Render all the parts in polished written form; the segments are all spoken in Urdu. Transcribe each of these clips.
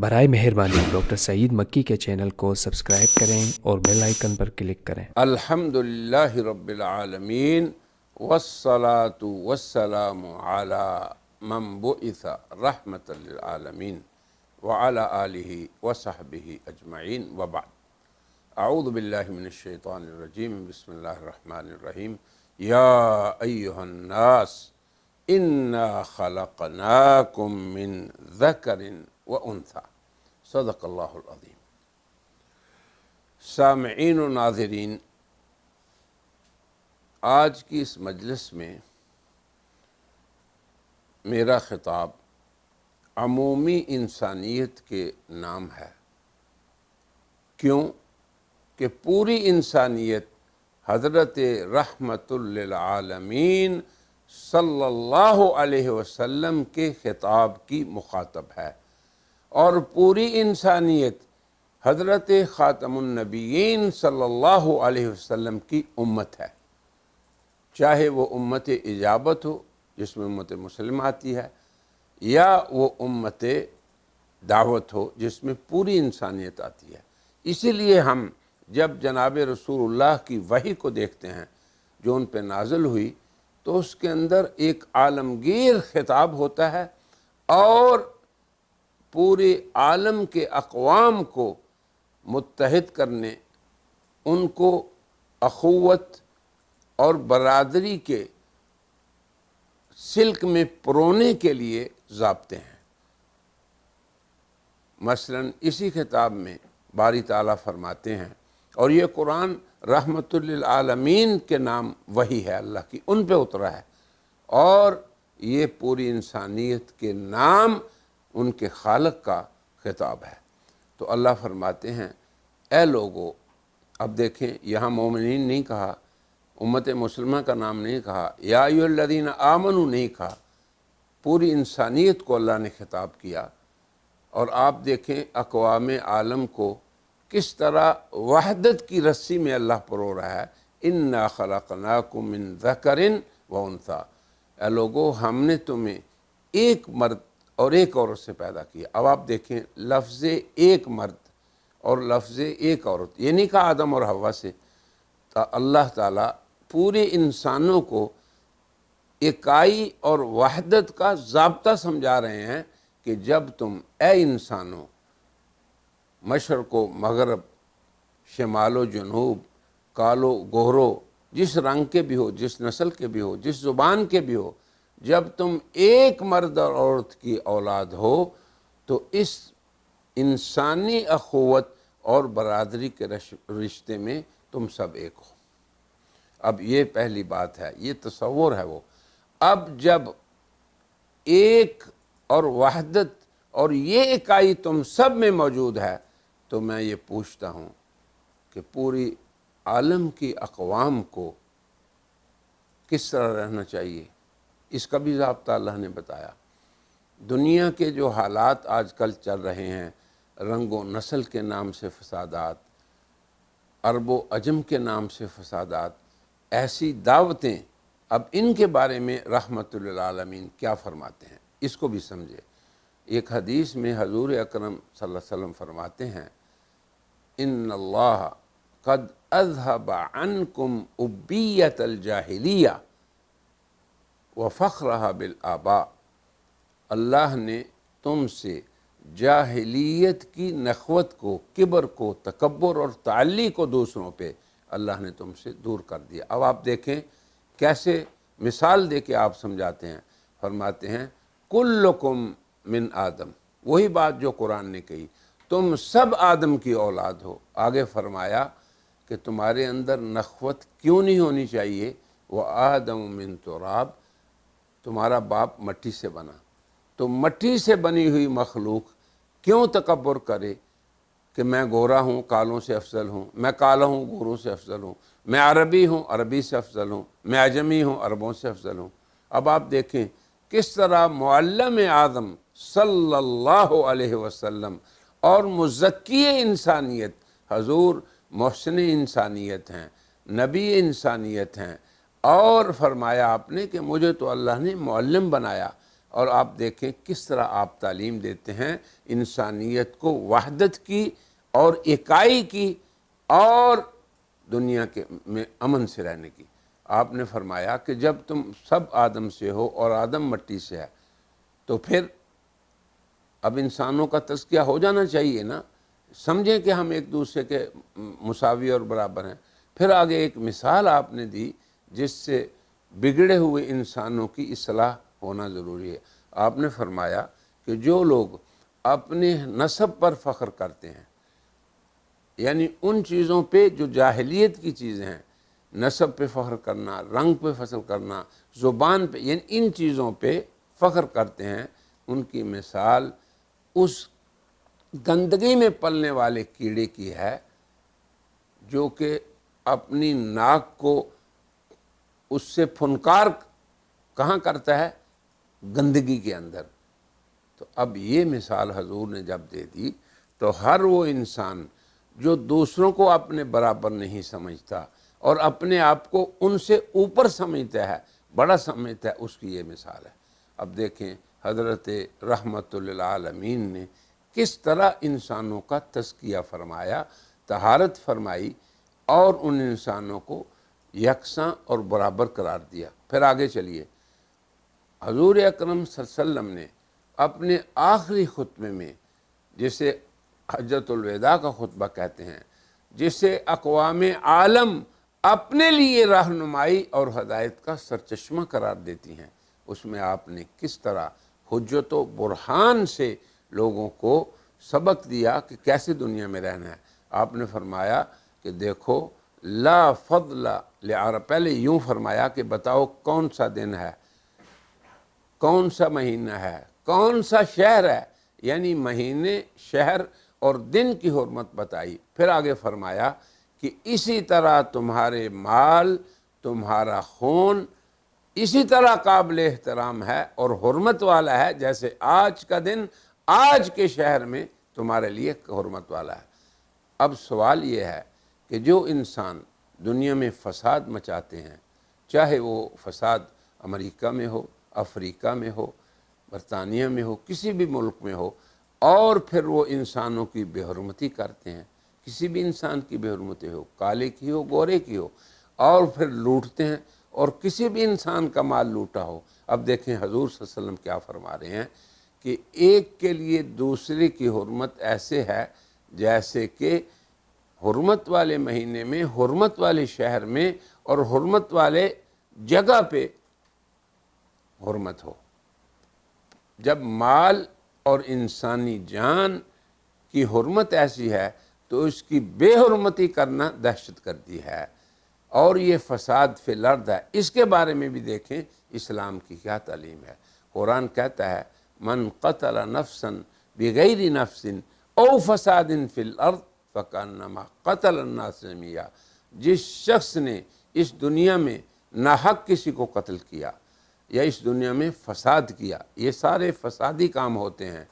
برائے مہربانی ڈاکٹر سعید مکی کے چینل کو سبسکرائب کریں اور بیل آئیکن پر کلک کریں۔ الحمدللہ رب العالمین والصلاة والسلام علی من بعث رحمة للعالمین وعلی آلہ وصحبہ اجمعین وبعد۔ اعوذ باللہ من الشیطان الرجیم، بسم اللہ الرحمن الرحیم۔ یا ایہا الناس انا خلقناکم من ذکر وانثی، صدق اللہ العظیم۔ سامعین و ناظرین، آج کی اس مجلس میں میرا خطاب عمومی انسانیت کے نام ہے۔ کیوں کہ پوری انسانیت حضرت رحمت للعالمین صلی اللہ علیہ وسلم کے خطاب کی مخاطب ہے، اور پوری انسانیت حضرت خاتم النبیین صلی اللہ علیہ وسلم کی امت ہے، چاہے وہ امت اجابت ہو جس میں امت مسلم آتی ہے، یا وہ امت دعوت ہو جس میں پوری انسانیت آتی ہے۔ اسی لیے ہم جب جناب رسول اللہ کی وحی کو دیکھتے ہیں جو ان پہ نازل ہوئی، تو اس کے اندر ایک عالمگیر خطاب ہوتا ہے، اور پورے عالم کے اقوام کو متحد کرنے، ان کو اخوت اور برادری کے سلک میں پرونے کے لیے ضابطے ہیں۔ مثلا اسی خطاب میں باری تعالیٰ فرماتے ہیں، اور یہ قرآن رحمت للعالمین کے نام وحی ہے، اللہ کی ان پہ اترا ہے، اور یہ پوری انسانیت کے نام ان کے خالق کا خطاب ہے۔ تو اللہ فرماتے ہیں، اے لوگو، اب دیکھیں یہاں مومنین نہیں کہا، امت مسلمہ کا نام نہیں کہا، یا ایھا الذین آمنوا نہیں کہا، پوری انسانیت کو اللہ نے خطاب کیا۔ اور آپ دیکھیں اقوام عالم کو کس طرح وحدت کی رسی میں اللہ پرو رہا ہے۔ انا خلقناکم من ذکر وانثی، اے لوگو ہم نے تمہیں ایک مرد اور ایک عورت سے پیدا کیا۔ اب آپ دیکھیں لفظ ایک مرد اور لفظ ایک عورت، یہ نہیں کہا آدم اور حوا سے، تو اللہ تعالیٰ پورے انسانوں کو اکائی اور وحدت کا ضابطہ سمجھا رہے ہیں کہ جب تم اے انسانوں، مشرق و مغرب، شمال و جنوب، کالو گہرو، جس رنگ کے بھی ہو، جس نسل کے بھی ہو، جس زبان کے بھی ہو، جب تم ایک مرد اور عورت کی اولاد ہو تو اس انسانی اخوت اور برادری کے رشتے میں تم سب ایک ہو۔ اب یہ پہلی بات ہے، یہ تصور ہے وہ۔ اب جب ایک اور وحدت اور یہ اکائی تم سب میں موجود ہے، تو میں یہ پوچھتا ہوں کہ پوری عالم کی اقوام کو کس طرح رہنا چاہیے، اس کا بھی ضابطہ اللہ نے بتایا۔ دنیا کے جو حالات آج کل چل رہے ہیں، رنگ و نسل کے نام سے فسادات، عرب و عجم کے نام سے فسادات، ایسی دعوتیں، اب ان کے بارے میں رحمت للعالمین کیا فرماتے ہیں، اس کو بھی سمجھے۔ ایک حدیث میں حضور اکرم صلی اللہ علیہ وسلم فرماتے ہیں، ان اللہ قد اذهب عنکم ابیۃ الجاہلیہ وفخرها بالآباء، اللہ نے تم سے جاہلیت کی نخوت کو، کبر کو، تکبر اور تعلی کو دوسروں پہ اللہ نے تم سے دور کر دیا۔ اب آپ دیکھیں کیسے مثال دے کے آپ سمجھاتے ہیں، فرماتے ہیں کلکم من آدم، وہی بات جو قرآن نے کہی، تم سب آدم کی اولاد ہو۔ آگے فرمایا کہ تمہارے اندر نخوت کیوں نہیں ہونی چاہیے، وآدم من تراب، تمہارا باپ مٹی سے بنا، تو مٹی سے بنی ہوئی مخلوق کیوں تکبر کرے کہ میں گورا ہوں، کالوں سے افضل ہوں، میں کالا ہوں، گوروں سے افضل ہوں، میں عربی ہوں، عربی سے افضل ہوں، میں عجمی ہوں، عربوں سے افضل ہوں۔ اب آپ دیکھیں کس طرح معلم اعظم صلی اللہ علیہ وسلم اور مزکی انسانیت حضور محسن انسانیت ہیں، نبی انسانیت ہیں، اور فرمایا آپ نے کہ مجھے تو اللہ نے معلم بنایا، اور آپ دیکھیں کس طرح آپ تعلیم دیتے ہیں انسانیت کو وحدت کی اور اکائی کی اور دنیا کے میں امن سے رہنے کی۔ آپ نے فرمایا کہ جب تم سب آدم سے ہو اور آدم مٹی سے ہے تو پھر اب انسانوں کا تزکیہ ہو جانا چاہیے نا، سمجھیں کہ ہم ایک دوسرے کے مساوی اور برابر ہیں۔ پھر آگے ایک مثال آپ نے دی جس سے بگڑے ہوئے انسانوں کی اصلاح ہونا ضروری ہے۔ آپ نے فرمایا کہ جو لوگ اپنے نسب پر فخر کرتے ہیں، یعنی ان چیزوں پہ جو جاہلیت کی چیزیں ہیں، نسب پہ فخر کرنا، رنگ پہ فخر کرنا، زبان پہ، یعنی ان چیزوں پہ فخر کرتے ہیں، ان کی مثال اس گندگی میں پلنے والے کیڑے کی ہے جو کہ اپنی ناک کو اس سے پھنکار کہاں کرتا ہے؟ گندگی کے اندر۔ تو اب یہ مثال حضور نے جب دے دی تو ہر وہ انسان جو دوسروں کو اپنے برابر نہیں سمجھتا اور اپنے آپ کو ان سے اوپر سمجھتا ہے، بڑا سمجھتا ہے، اس کی یہ مثال ہے۔ اب دیکھیں حضرت رحمت للعالمین نے کس طرح انسانوں کا تزکیہ فرمایا، طہارت فرمائی اور ان انسانوں کو یکساں اور برابر قرار دیا۔ پھر آگے چلیے، حضور اکرم صلی اللہ علیہ وسلم نے اپنے آخری خطبے میں، جسے حجۃ الوداع کا خطبہ کہتے ہیں، جسے اقوام عالم اپنے لیے رہنمائی اور ہدایت کا سرچشمہ قرار دیتی ہیں، اس میں آپ نے کس طرح حجت و برہان سے لوگوں کو سبق دیا کہ کیسے دنیا میں رہنا ہے۔ آپ نے فرمایا کہ دیکھو لا فضل لعرب، پہلے یوں فرمایا کہ بتاؤ کون سا دن ہے، کون سا مہینہ ہے، کون سا شہر ہے، یعنی مہینے، شہر اور دن کی حرمت بتائی۔ پھر آگے فرمایا کہ اسی طرح تمہارے مال، تمہارا خون اسی طرح قابل احترام ہے اور حرمت والا ہے جیسے آج کا دن آج کے شہر میں تمہارے لیے حرمت والا ہے۔ اب سوال یہ ہے کہ جو انسان دنیا میں فساد مچاتے ہیں، چاہے وہ فساد امریکہ میں ہو، افریقہ میں ہو، برطانیہ میں ہو، کسی بھی ملک میں ہو، اور پھر وہ انسانوں کی بے حرمتی کرتے ہیں، کسی بھی انسان کی بے حرمتی ہو، کالے کی ہو، گورے کی ہو، اور پھر لوٹتے ہیں اور کسی بھی انسان کا مال لوٹا ہو۔ اب دیکھیں حضور صلی اللہ علیہ وسلم کیا فرما رہے ہیں کہ ایک کے لیے دوسرے کی حرمت ایسے ہے جیسے کہ حرمت والے مہینے میں، حرمت والے شہر میں اور حرمت والے جگہ پہ حرمت ہو۔ جب مال اور انسانی جان کی حرمت ایسی ہے تو اس کی بے حرمتی کرنا دہشت گردی ہے، اور یہ فساد فی الارض ہے۔ اس کے بارے میں بھی دیکھیں اسلام کی کیا تعلیم ہے۔ قرآن کہتا ہے من قتل نفسا بغیر نفس او فساد فی الارض فکانما قتل الناس جميعا، جس شخص نے اس دنیا میں ناحق کسی کو قتل کیا یا اس دنیا میں فساد کیا، یہ سارے فسادی کام ہوتے ہیں،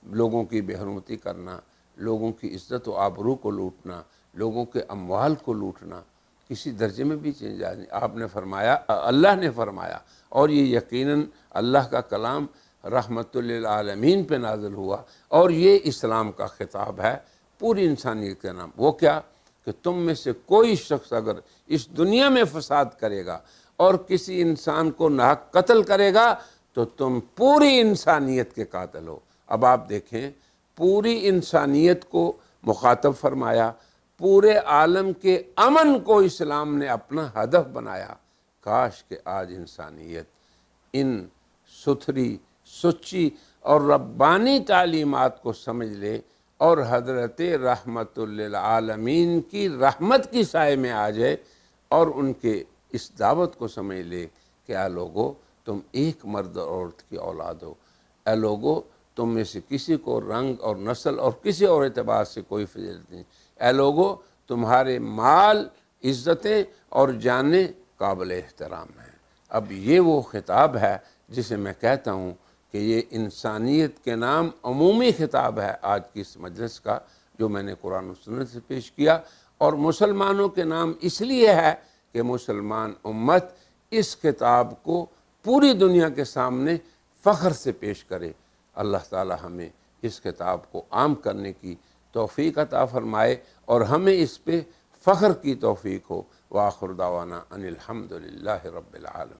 لوگوں کی بے حرمتی کرنا، لوگوں کی عزت و آبرو کو لوٹنا، لوگوں کے اموال کو لوٹنا، کسی درجے میں بھی چینج آ نہیں۔ آپ نے فرمایا، اللہ نے فرمایا، اور یہ یقیناً اللہ کا کلام رحمت للعالمین پہ نازل ہوا، اور یہ اسلام کا خطاب ہے پوری انسانیت کے نام۔ وہ کیا کہ تم میں سے کوئی شخص اگر اس دنیا میں فساد کرے گا اور کسی انسان کو ناحق قتل کرے گا تو تم پوری انسانیت کے قاتل ہو۔ اب آپ دیکھیں پوری انسانیت کو مخاطب فرمایا، پورے عالم کے امن کو اسلام نے اپنا ہدف بنایا۔ کاش کہ آج انسانیت ان ستھری، سچی اور ربانی تعلیمات کو سمجھ لے اور حضرت رحمت للعالمین کی رحمت کی سائے میں آ جائے اور ان کے اس دعوت کو سمجھ لے کہ اے لوگو تم ایک مرد اور عورت کی اولاد ہو، اے لوگو تم میں سے کسی کو رنگ اور نسل اور کسی اور اعتبار سے کوئی فضیلت نہیں، اے لوگو تمہارے مال، عزتیں اور جانیں قابل احترام ہیں۔ اب یہ وہ خطاب ہے جسے میں کہتا ہوں کہ یہ انسانیت کے نام عمومی خطاب ہے آج کی اس مجلس کا، جو میں نے قرآن و سنت سے پیش کیا، اور مسلمانوں کے نام اس لیے ہے کہ مسلمان امت اس خطاب کو پوری دنیا کے سامنے فخر سے پیش کرے۔ اللہ تعالی ہمیں اس کتاب کو عام کرنے کی توفیق عطا فرمائے اور ہمیں اس پہ فخر کی توفیق ہو۔ وآخر دعوانا ان الحمد للہ رب العالمین۔